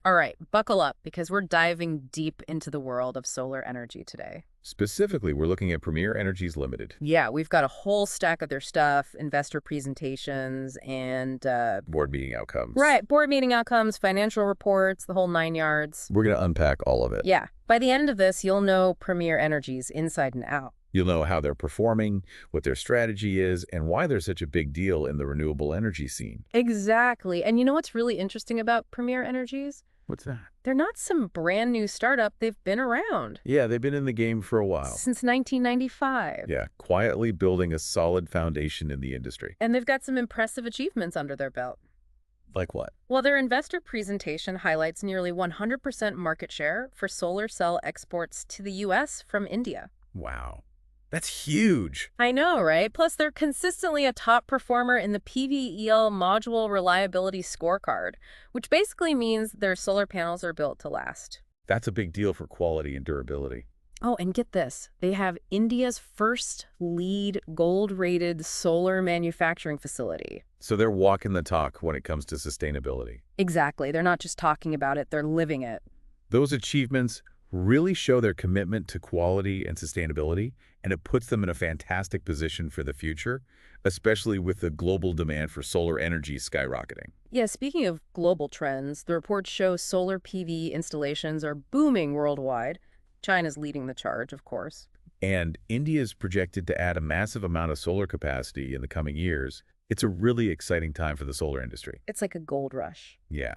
All right, buckle up because we're diving deep into the world of solar energy today. Specifically, we're looking at Premier Energies Ltd. Yeah, we've got a whole stack of their stuff, investor presentations, and, Board meeting outcomes. right, board meeting outcomes, financial reports, the whole nine yards. We're going to unpack all of it. Yeah, by the end of this, you'll know Premier Energies inside and out. You'll know how they're performing, what their strategy is, and why they're such a big deal in the renewable energy scene. Exactly. And you know what's really interesting about Premier Energies? What's that? They're not some brand new startup. They've been around Yeah, they've been in the game for a while. since 1995. Yeah, quietly building a solid foundation in the industry. And they've got some impressive achievements under their belt. Like what? Well, their investor presentation highlights nearly 100% market share for solar cell exports to the U.S. from India. Wow. That's huge. I know, right? Plus, they're consistently a top performer in the PVEL module reliability scorecard, which basically means their solar panels are built to last. That's a big deal for quality and durability. Oh, and get this. They have India's first LEED gold-rated solar manufacturing facility. So they're walking the talk when it comes to sustainability. Exactly. They're not just talking about it, they're living it. Those achievements really show their commitment to quality and sustainability, and it puts them in a fantastic position for the future, especially with the global demand for solar energy skyrocketing. Yeah, speaking of global trends, the reports show solar PV installations are booming worldwide. China's leading the charge, of course. And India is projected to add a massive amount of solar capacity in the coming years. It's a really exciting time for the solar industry. It's like a gold rush. Yeah.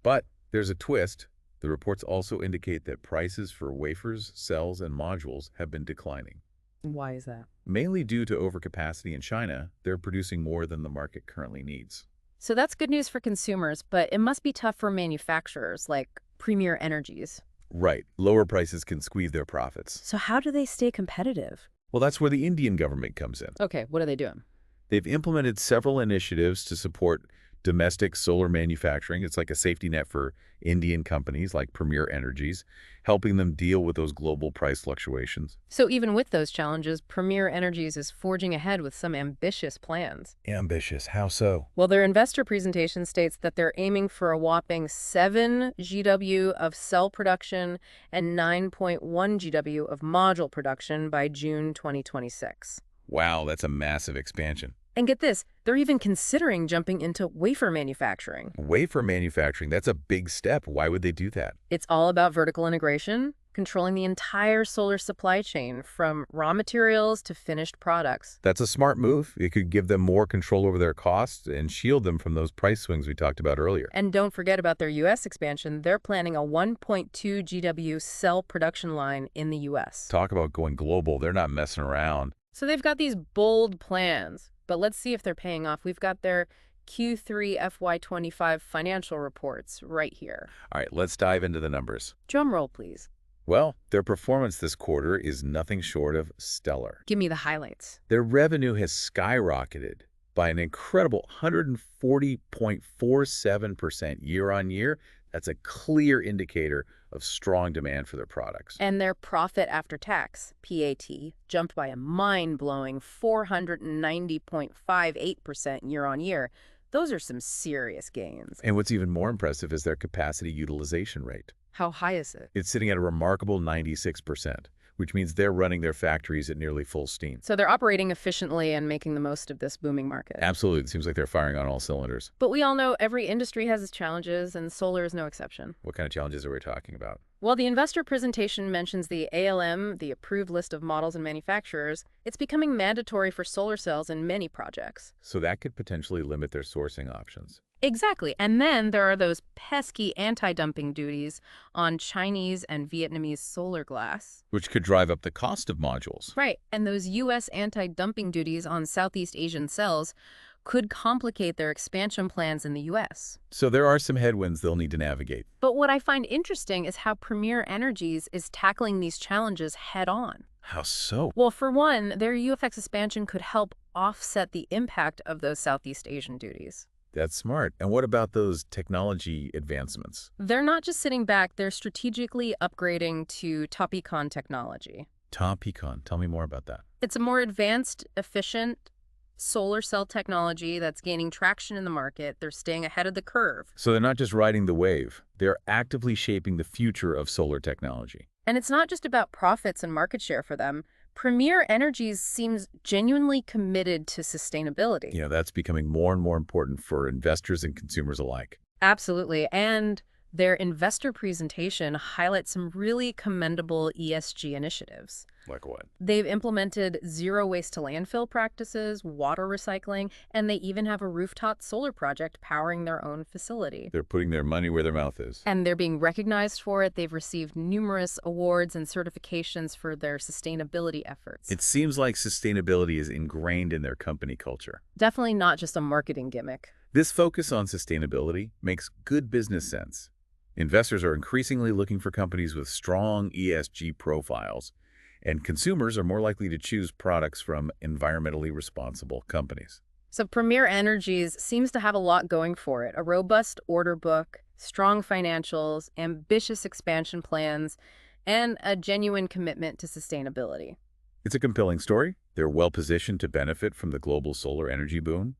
But there's a twist. The reports also indicate that prices for wafers, cells, and modules have been declining. Why is that? Mainly due to overcapacity in China, they're producing more than the market currently needs. So that's good news for consumers, but it must be tough for manufacturers like Premier Energies. Right. Lower prices can squeeze their profits. So how do they stay competitive? Well, that's where the Indian government comes in. Okay, what are they doing? They've implemented several initiatives to support domestic solar manufacturing. It's like a safety net for Indian companies like Premier Energies, helping them deal with those global price fluctuations. So even with those challenges, Premier Energies is forging ahead with some ambitious plans. Ambitious. How so? Well, their investor presentation states that they're aiming for a whopping 7 GW of cell production and 9.1 GW of module production by June 2026. Wow, that's a massive expansion. And get this, they're even considering jumping into wafer manufacturing. Wafer manufacturing, that's a big step. Why would they do that? It's all about vertical integration, controlling the entire solar supply chain from raw materials to finished products. That's a smart move. It could give them more control over their costs and shield them from those price swings we talked about earlier. And don't forget about their U.S. expansion. They're planning a 1.2 GW cell production line in the U.S. Talk about going global. They're not messing around. So they've got these bold plans, but let's see if they're paying off. We've got their Q3 FY25 financial reports right here. All right, let's dive into the numbers. Drum roll, please. Well, their performance this quarter is nothing short of stellar. Give me the highlights. Their revenue has skyrocketed by an incredible 140.47% year-on-year. That's a clear indicator of strong demand for their products. And their profit after tax, PAT, jumped by a mind-blowing 490.58% year-on-year. Those are some serious gains. And what's even more impressive is their capacity utilization rate. How high is it? It's sitting at a remarkable 96%, which means they're running their factories at nearly full steam. So they're operating efficiently and making the most of this booming market. Absolutely. It seems like they're firing on all cylinders. But we all know every industry has its challenges, and solar is no exception. What kind of challenges are we talking about? Well, the investor presentation mentions the ALM, the approved list of models and manufacturers. It's becoming mandatory for solar cells in many projects. So that could potentially limit their sourcing options. Exactly. And then there are those pesky anti-dumping duties on Chinese and Vietnamese solar glass. Which could drive up the cost of modules. Right. And those U.S. anti-dumping duties on Southeast Asian cells could complicate their expansion plans in the U.S. So there are some headwinds they'll need to navigate. But what I find interesting is how Premier Energies is tackling these challenges head-on. How so? Well, for one, their UFX expansion could help offset the impact of those Southeast Asian duties. That's smart. And what about those technology advancements? They're not just sitting back, they're strategically upgrading to top econ technology. Top Econ. Tell me more about that. It's a more advanced, efficient, Solar cell technology that's gaining traction in the market. They're staying ahead of the curve. So they're not just riding the wave, they're actively shaping the future of solar technology. And it's not just about profits and market share for them. Premier Energies seems genuinely committed to sustainability. That's becoming more and more important for investors and consumers alike. Absolutely. And their investor presentation highlights some really commendable ESG initiatives. Like what? They've implemented zero waste to landfill practices, water recycling, and they even have a rooftop solar project powering their own facility. They're putting their money where their mouth is. And they're being recognized for it. They've received numerous awards and certifications for their sustainability efforts. It seems like sustainability is ingrained in their company culture. Definitely not just a marketing gimmick. This focus on sustainability makes good business sense. Investors are increasingly looking for companies with strong ESG profiles, and consumers are more likely to choose products from environmentally responsible companies. So Premier Energies seems to have a lot going for it. A robust order book, strong financials, ambitious expansion plans, and a genuine commitment to sustainability. It's a compelling story. They're well-positioned to benefit from the global solar energy boom,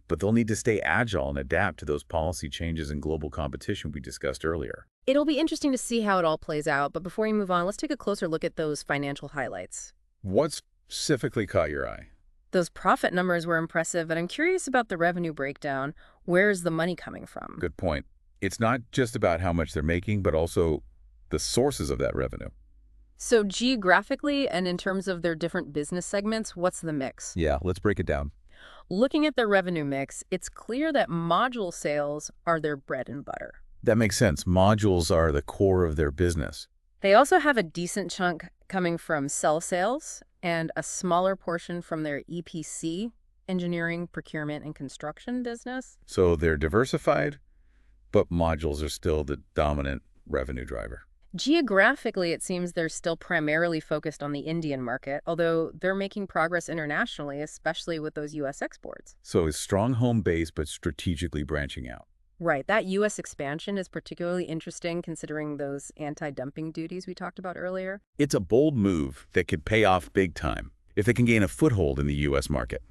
but they'll need to stay agile and adapt to those policy changes and global competition we discussed earlier. It'll be interesting to see how it all plays out, but before we move on, let's take a closer look at those financial highlights. What specifically caught your eye? Those profit numbers were impressive, but I'm curious about the revenue breakdown. Where is the money coming from? Good point. It's not just about how much they're making, but also the sources of that revenue. So geographically and in terms of their different business segments, what's the mix? Yeah, let's break it down. Looking at their revenue mix, it's clear that module sales are their bread and butter. That makes sense. Modules are the core of their business. They also have a decent chunk coming from cell sales and a smaller portion from their EPC, engineering, procurement, and construction business. So they're diversified, but modules are still the dominant revenue driver. Geographically, it seems they're still primarily focused on the Indian market, although they're making progress internationally, especially with those U.S. exports. So it's strong home base, but strategically branching out. Right. That U.S. expansion is particularly interesting considering those anti-dumping duties we talked about earlier. It's a bold move that could pay off big time if they can gain a foothold in the U.S. market.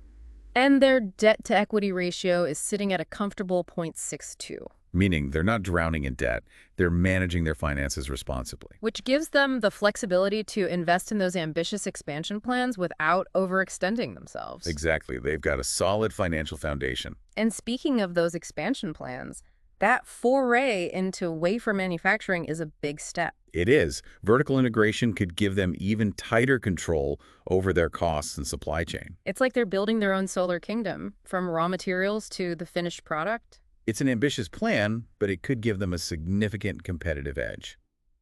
And their debt-to-equity ratio is sitting at a comfortable 0.62. Meaning they're not drowning in debt, they're managing their finances responsibly. Which gives them the flexibility to invest in those ambitious expansion plans without overextending themselves. Exactly. They've got a solid financial foundation. And speaking of those expansion plans, that foray into wafer manufacturing is a big step. It is. Vertical integration could give them even tighter control over their costs and supply chain. It's like they're building their own solar kingdom, from raw materials to the finished product. It's an ambitious plan, but it could give them a significant competitive edge.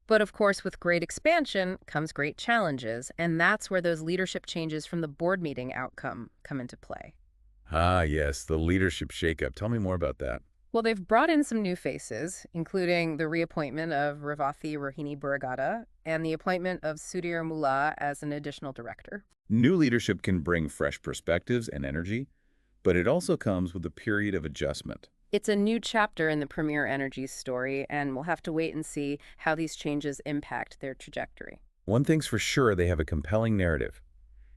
But of course, with great expansion comes great challenges, and that's where those leadership changes from the board meeting outcome come into play. Ah, yes, the leadership shakeup. Tell me more about that. Well, they've brought in some new faces, including the reappointment of Revathi Rohini Buragada and the appointment of Sudhir Mullah as an additional director. New leadership can bring fresh perspectives and energy, but it also comes with a period of adjustment. It's a new chapter in the Premier Energies story, and we'll have to wait and see how these changes impact their trajectory. One thing's for sure, they have a compelling narrative,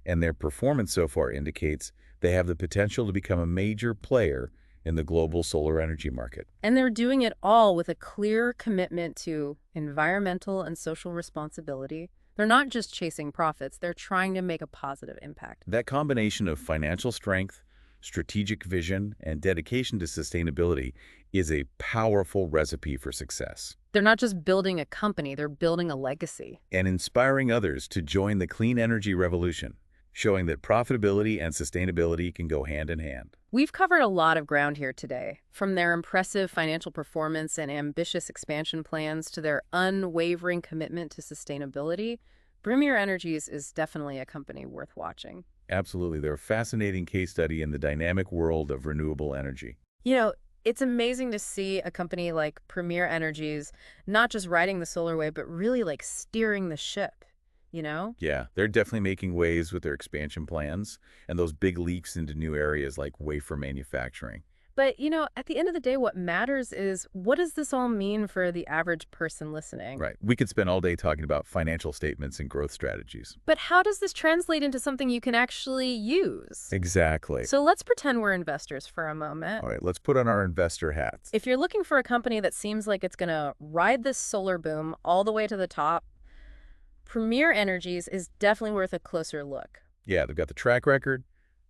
and their performance so far indicates they have the potential to become a major player in the global solar energy market. And they're doing it all with a clear commitment to environmental and social responsibility. They're not just chasing profits, they're trying to make a positive impact. That combination of financial strength, strategic vision, and dedication to sustainability is a powerful recipe for success. They're not just building a company, they're building a legacy. And inspiring others to join the clean energy revolution, showing that profitability and sustainability can go hand in hand. We've covered a lot of ground here today, from their impressive financial performance and ambitious expansion plans to their unwavering commitment to sustainability. Premier Energies is definitely a company worth watching. Absolutely. They're a fascinating case study in the dynamic world of renewable energy. You know, it's amazing to see a company like Premier Energies not just riding the solar wave, but really like steering the ship, you know? Yeah, they're definitely making waves with their expansion plans and those big leaks into new areas like wafer manufacturing. But, at the end of the day, what matters is what does this all mean for the average person listening? Right. We could spend all day talking about financial statements and growth strategies. But how does this translate into something you can actually use? Exactly. So let's pretend we're investors for a moment. All right, let's put on our investor hats. If you're looking for a company that seems like it's going to ride this solar boom all the way to the top, Premier Energies is definitely worth a closer look. Yeah, they've got the track record,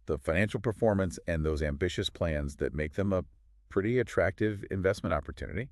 the financial performance, and those ambitious plans that make them a pretty attractive investment opportunity.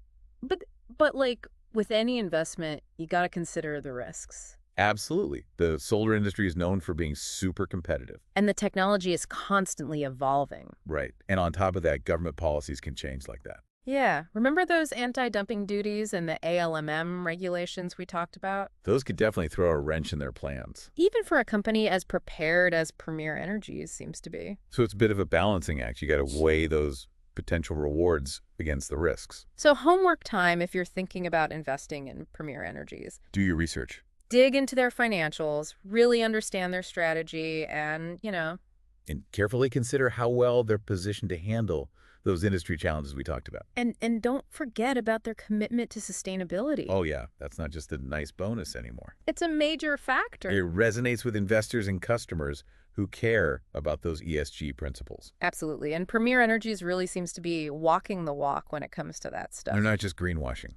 But like with any investment, you got to consider the risks. Absolutely. The solar industry is known for being super competitive. And the technology is constantly evolving. Right. And on top of that, government policies can change like that. Yeah. Remember those anti-dumping duties and the ALMM regulations we talked about? Those could definitely throw a wrench in their plans. Even for a company as prepared as Premier Energies seems to be. So it's a bit of a balancing act. You got to weigh those potential rewards against the risks. So homework time if you're thinking about investing in Premier Energies. Do your research. Dig into their financials, really understand their strategy, and, And carefully consider how well they're positioned to handle those industry challenges we talked about. And don't forget about their commitment to sustainability. Oh, yeah. That's not just a nice bonus anymore. It's a major factor. It resonates with investors and customers who care about those ESG principles. Absolutely. And Premier Energies really seems to be walking the walk when it comes to that stuff. They're not just greenwashing.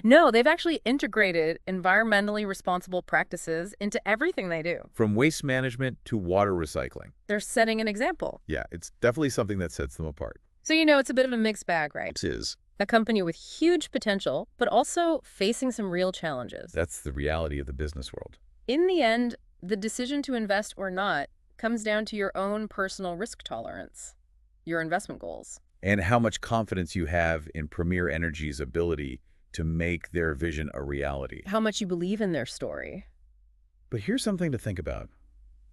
No, they've actually integrated environmentally responsible practices into everything they do. From waste management to water recycling. They're setting an example. Yeah, it's definitely something that sets them apart. So, it's a bit of a mixed bag, right? It is. A company with huge potential, but also facing some real challenges. That's the reality of the business world. In the end, the decision to invest or not comes down to your own personal risk tolerance, your investment goals. And how much confidence you have in Premier Energy's ability to make their vision a reality. How much you believe in their story. But here's something to think about.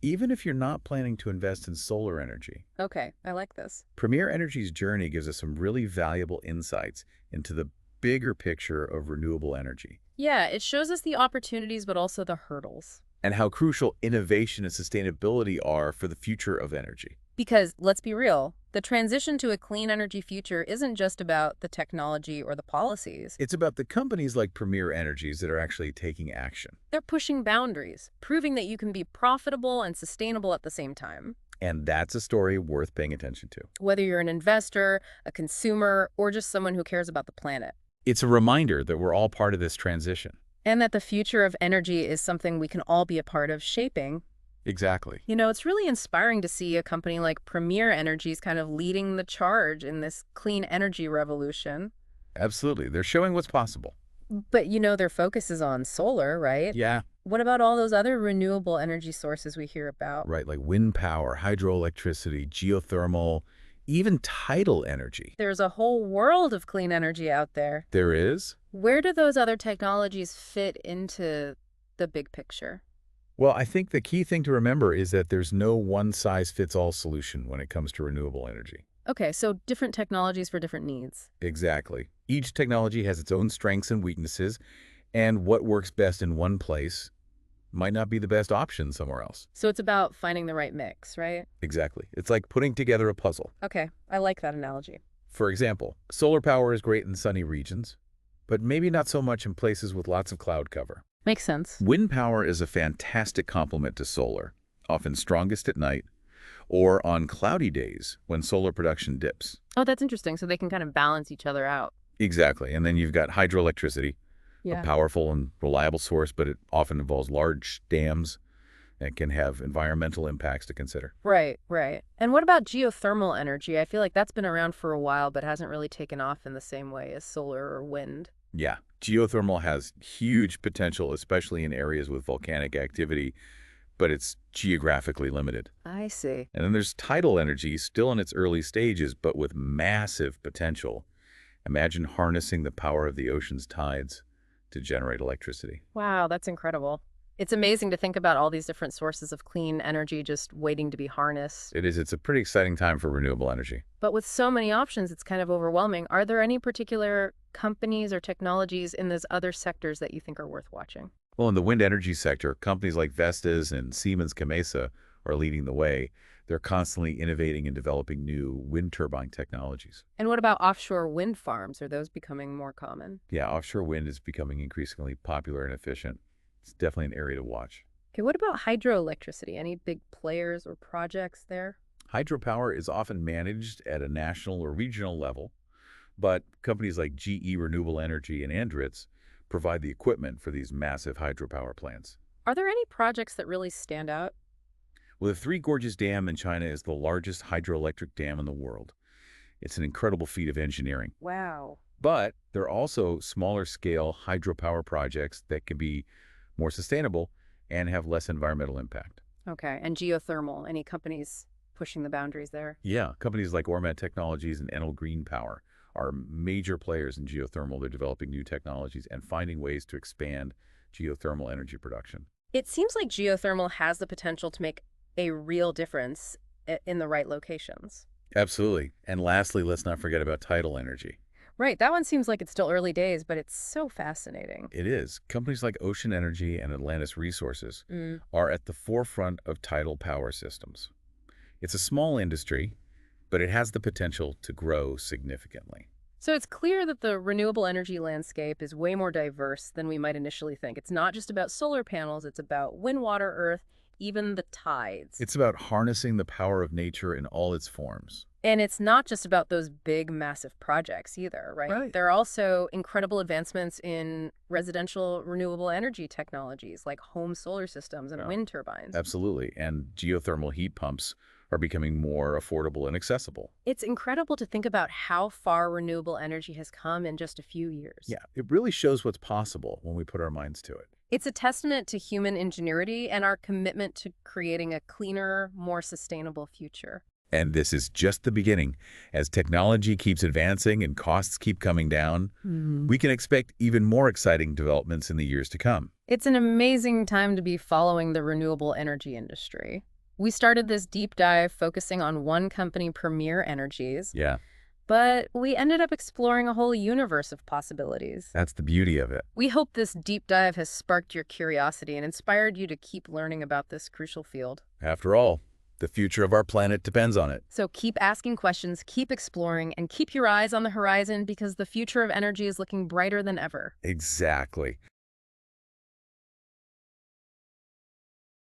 Even if you're not planning to invest in solar energy, Okay, I like this. Premier Energy's journey gives us some really valuable insights into the bigger picture of renewable energy Yeah, it shows us the opportunities, but also the hurdles. and how crucial innovation and sustainability are for the future of energy. Because, let's be real, the transition to a clean energy future isn't just about the technology or the policies. It's about the companies like Premier Energies that are actually taking action. They're pushing boundaries, proving that you can be profitable and sustainable at the same time. And that's a story worth paying attention to. Whether you're an investor, a consumer, or just someone who cares about the planet. It's a reminder that we're all part of this transition. And that the future of energy is something we can all be a part of shaping. Exactly. It's really inspiring to see a company like Premier Energies kind of leading the charge in this clean energy revolution. Absolutely. They're showing what's possible. But their focus is on solar, right? Yeah. What about all those other renewable energy sources we hear about? Right, like wind power, hydroelectricity, geothermal, even tidal energy. There's a whole world of clean energy out there. There is? Where do those other technologies fit into the big picture? Well, I think the key thing to remember is that there's no one-size-fits-all solution when it comes to renewable energy. Okay, so different technologies for different needs. Exactly. Each technology has its own strengths and weaknesses, and what works best in one place might not be the best option somewhere else. So it's about finding the right mix, right? Exactly. It's like putting together a puzzle. Okay, I like that analogy. For example, solar power is great in sunny regions, but maybe not so much in places with lots of cloud cover. Makes sense. Wind power is a fantastic complement to solar, often strongest at night, or on cloudy days when solar production dips. Oh, that's interesting. So they can kind of balance each other out. Exactly. And then you've got hydroelectricity, a powerful and reliable source, but it often involves large dams and can have environmental impacts to consider. Right, right. And what about geothermal energy? I feel like that's been around for a while, but hasn't really taken off in the same way as solar or wind. Yeah, geothermal has huge potential, especially in areas with volcanic activity, but it's geographically limited. I see. And then there's tidal energy, still in its early stages, but with massive potential. Imagine harnessing the power of the ocean's tides to generate electricity. Wow, that's incredible. It's amazing to think about all these different sources of clean energy just waiting to be harnessed. It is. It's a pretty exciting time for renewable energy. But with so many options, it's kind of overwhelming. Are there any particular companies or technologies in those other sectors that you think are worth watching? Well, in the wind energy sector, companies like Vestas and Siemens Gamesa are leading the way. They're constantly innovating and developing new wind turbine technologies. And what about offshore wind farms? Are those becoming more common? Yeah, offshore wind is becoming increasingly popular and efficient. It's definitely an area to watch. Okay, what about hydroelectricity? Any big players or projects there? Hydropower is often managed at a national or regional level, but companies like GE Renewable Energy and Andritz provide the equipment for these massive hydropower plants. Are there any projects that really stand out? Well, the Three Gorges Dam in China is the largest hydroelectric dam in the world. It's an incredible feat of engineering. Wow. But there are also smaller scale hydropower projects that can be more sustainable and have less environmental impact. Okay, and geothermal, any companies pushing the boundaries there? Yeah, companies like Ormat Technologies and Enel Green Power are major players in geothermal. They're developing new technologies and finding ways to expand geothermal energy production. It seems like geothermal has the potential to make a real difference in the right locations. Absolutely. And lastly, let's not forget about tidal energy. Right, that one seems like it's still early days, but it's so fascinating. It is. Companies like Ocean Energy and Atlantis Resources Mm. are at the forefront of tidal power systems. It's a small industry, but it has the potential to grow significantly. So it's clear that the renewable energy landscape is way more diverse than we might initially think. It's not just about solar panels, it's about wind, water, earth, even the tides. It's about harnessing the power of nature in all its forms. And it's not just about those big, massive projects either, right? Right. There are also incredible advancements in residential renewable energy technologies like home solar systems and Yeah. wind turbines. Absolutely. And geothermal heat pumps are becoming more affordable and accessible. It's incredible to think about how far renewable energy has come in just a few years. Yeah, it really shows what's possible when we put our minds to it. It's a testament to human ingenuity and our commitment to creating a cleaner, more sustainable future. And this is just the beginning. As technology keeps advancing and costs keep coming down, we can expect even more exciting developments in the years to come. It's an amazing time to be following the renewable energy industry. We started this deep dive focusing on one company, Premier Energies, Yeah, but we ended up exploring a whole universe of possibilities. that's the beauty of it. We hope this deep dive has sparked your curiosity and inspired you to keep learning about this crucial field. After all, the future of our planet depends on it. So keep asking questions, keep exploring, and keep your eyes on the horizon because the future of energy is looking brighter than ever. Exactly.